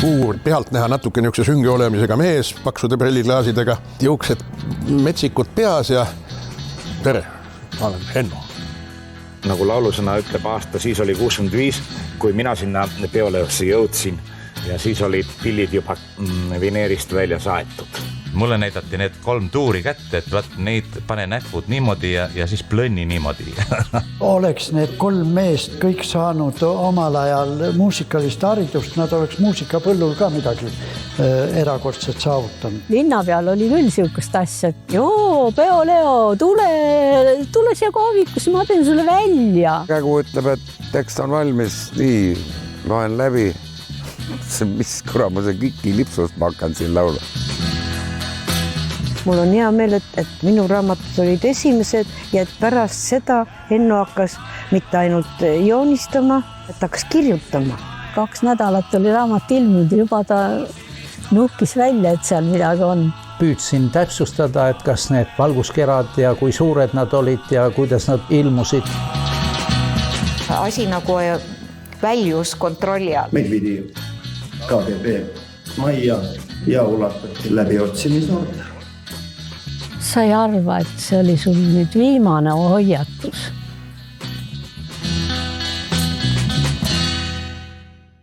suur, pealt näha natuke niisuguse sünge olemisega mees, paksude prilliklaasidega, juuksed metsikud peas ja tere, ma olen Henno. Nagu laulusõna ütleb aasta, siis oli 65, kui mina sinna peoleosse jõudsin ja siis olid pillid juba vineerist välja saetud. Mulle näidati need 3 tuuri kätte, et vaat neid pane näpud niimoodi ja siis plönni niimoodi. Oleks need 3 meest kõik saanud omal ajal muusikalist haridust, nad oleks muusikapõllul ka midagi erakordset saavutanud. Linna peal oli küll siukest asja, et joo, Peo-Leo, tule siia kohvikus, ma teen sulle välja. Kägu ütleb, et tekst on valmis, nii, loen läbi. Mis kurama see kiki lipsust ma hakkan siin laula. Mul on hea meel, et minu raamatud olid esimesed ja et pärast seda Henno hakkas mitte ainult joonistama, et hakkas kirjutama. 2 nädalat oli raamat ilmunud, juba ta nuhkis välja, et seal midagi on. Püüdsin täpsustada, et kas need valguskerad ja kui suured nad olid ja kuidas nad ilmusid. Asi nagu väljus kontrolli all. Meil vidi KGB majja ja ulatati läbi otsimisnoorte. Sa ei arva, et see oli sul nüüd viimane hoiatus?